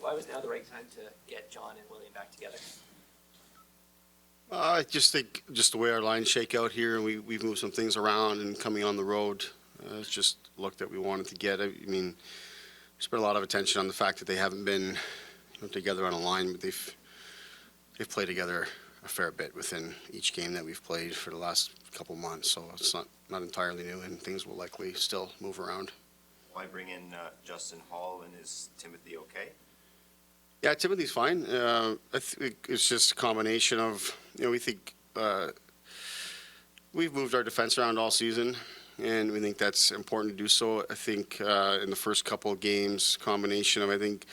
was now the right time to get John and William back together? I just think just the way our lines shake out here, we've moved some things around and coming on the road, it's just a look that we wanted to get. I mean, we spent a lot of attention on the fact that they haven't been together on a line, but they've played together a fair bit within each game that we've played for the last couple months. So it's not entirely new, and things will likely still move around. Why bring in Justin Hall, and is Timothy okay? Yeah, Timothy's fine. I think it's just a combination of, we think we've moved our defense around all season, and we think that's important to do so. I think in the first couple of games, combination of, I think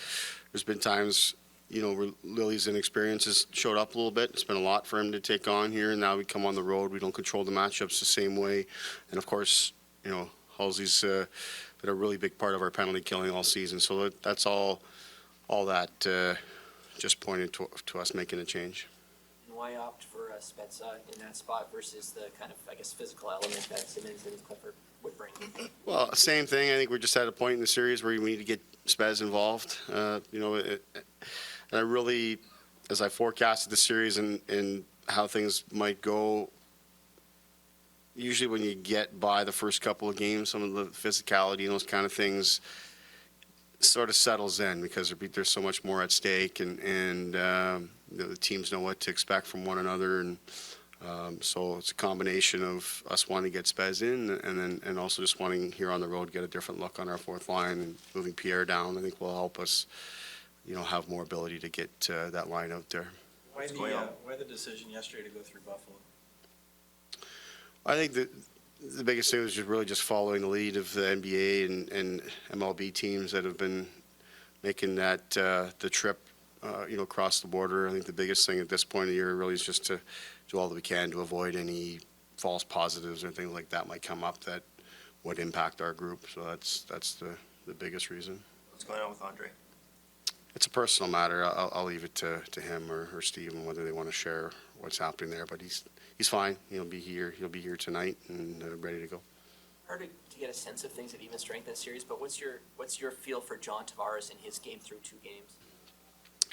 there's been times, where Lily's inexperience has showed up a little bit. It's been a lot for him to take on here, and now we come on the road. We don't control the matchups the same way. And, of course, Halsey's been a really big part of our penalty killing all season. So that's all that just pointed to us making a change. And why opt for Spezza in that spot versus the kind of, I guess, physical element that Simmons and Clifford would bring? Well, same thing. I think we're just at a point in the series where we need to get Spez involved. And I really, as I forecasted the series and how things might go, usually when you get by the first couple of games, some of the physicality and those kind of things sort of settles in because there's so much more at stake, and the teams know what to expect from one another, and so it's a combination of us wanting to get Spez in, and also just wanting here on the road to get a different look on our fourth line, and moving Pierre down I think will help us have more ability to get that line out there. Why the decision yesterday to go through Buffalo? I think the biggest thing was just following the lead of the NBA and MLB teams that have been making that the trip, across the border. I think the biggest thing at this point of the year really is just to do all that we can to avoid any false positives or things like that might come up that would impact our group. So that's the biggest reason. What's going on with Andre? It's a personal matter. I'll leave it to him or Steve and whether they want to share what's happening there. But he's fine. He'll be here. He'll be here tonight and ready to go. Hard to get a sense of things at even strength in this series, but what's your feel for John Tavares in his game through 2 games?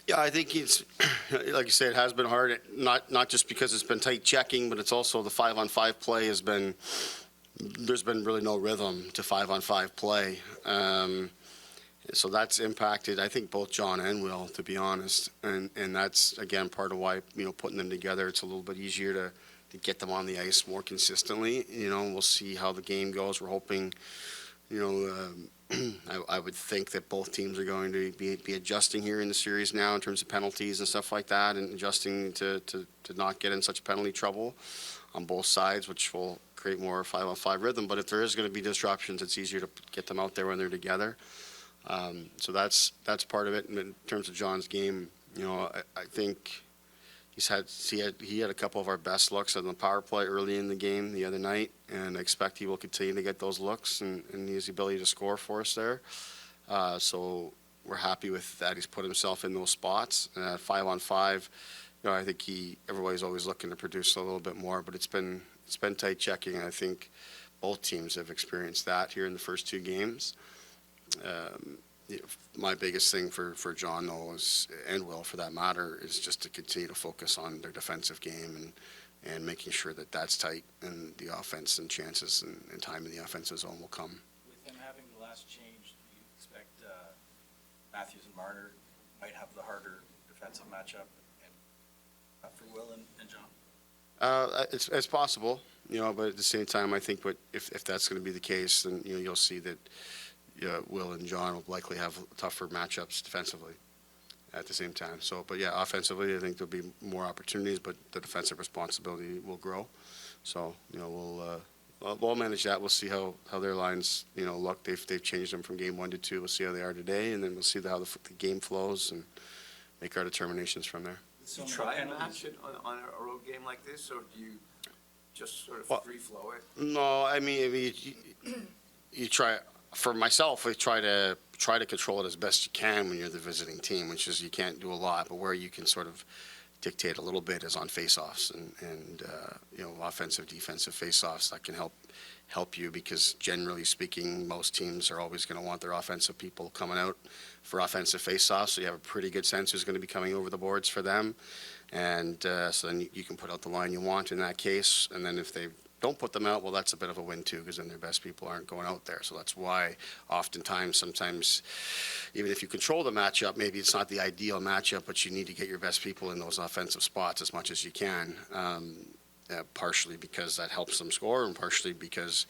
Yeah, I think it's like you say, it has been hard. Not just because it's been tight checking, but it's also the 5-on-5 play has been. There's been really no rhythm to 5-on-5 play. So that's impacted, I think, both John and Will, to be honest. And that's, again, part of why, putting them together, it's a little bit easier to get them on the ice more consistently. We'll see how the game goes. We're hoping, I would think that both teams are going to be adjusting here in the series now in terms of penalties and stuff like that, and adjusting to not get in such penalty trouble on both sides, which will create more 5-on-5 rhythm. But if there is going to be disruptions, it's easier to get them out there when they're together. So that's part of it. And in terms of John's game, I think he had a couple of our best looks on the power play early in the game the other night, and I expect he will continue to get those looks and he has the ability to score for us there. So we're happy with that. He's put himself in those spots. 5-on-5, I think everybody's always looking to produce a little bit more, but it's been tight checking. And I think both teams have experienced that here in the first 2 games. My biggest thing for John, though, and Will for that matter, is just to continue to focus on their defensive game and making sure that that's tight, and the offense and chances and time in the offensive zone will come. With him having the last change, do you expect Matthews and Marner might have the harder defensive matchup for Will and John? It's possible, but at the same time, I think if that's going to be the case, then you'll see that Will and John will likely have tougher matchups defensively at the same time. So, but yeah, offensively, I think there'll be more opportunities, but the defensive responsibility will grow. So, we'll manage that. We'll see how their lines, look. They've changed them from game 1 to 2. We'll see how they are today, and then we'll see how the game flows and make our determinations from there. Do you try and match it on a road game like this, or do you just sort of free flow it? No, I mean you try. For myself, I try to control it as best you can when you're the visiting team, which is you can't do a lot, but where you can sort of dictate a little bit is on face-offs and offensive, defensive face-offs that can help help you, because generally speaking, most teams are always going to want their offensive people coming out for offensive faceoffs, so you have a pretty good sense who's going to be coming over the boards for them. And so then you can put out the line you want in that case. And then if they don't put them out, well, that's a bit of a win too, because then their best people aren't going out there. So that's why oftentimes, sometimes, even if you control the matchup, maybe it's not the ideal matchup, but you need to get your best people in those offensive spots as much as you can. Partially because that helps them score, and partially because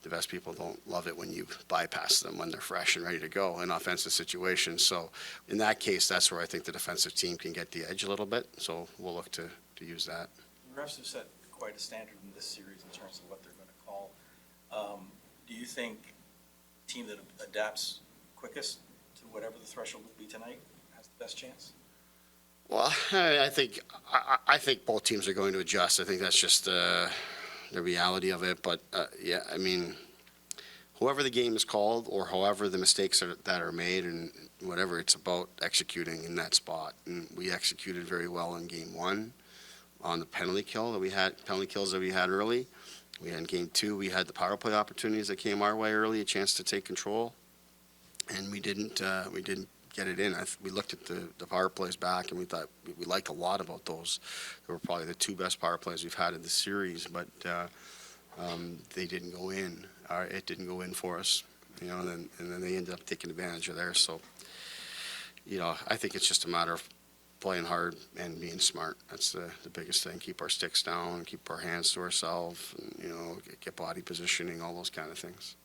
the best people don't love it when you bypass them when they're fresh and ready to go in offensive situations. So in that case, that's where I think the defensive team can get the edge a little bit. So we'll look to use that. The refs have set quite a standard in this series in terms of what they're going to call. Do you think the team that adapts quickest to whatever the threshold will be tonight has the best chance? Well, I think both teams are going to adjust. I think that's just the reality of it. But yeah, I mean, whoever the game is called, or however the mistakes that are made, and whatever, it's about executing in that spot. And we executed very well in Game 1 on the penalty kills that we had early. We had in Game 2, we had the power play opportunities that came our way early, a chance to take control, and we didn't get it in. We looked at the power plays back, and we thought we liked a lot about those. They were probably the two best power plays we've had in the series, but they didn't go in. It didn't go in for us, and then they ended up taking advantage of there. So, I think it's just a matter of playing hard and being smart. That's the biggest thing. Keep our sticks down, keep our hands to ourselves, and, get body positioning, all those kind of things.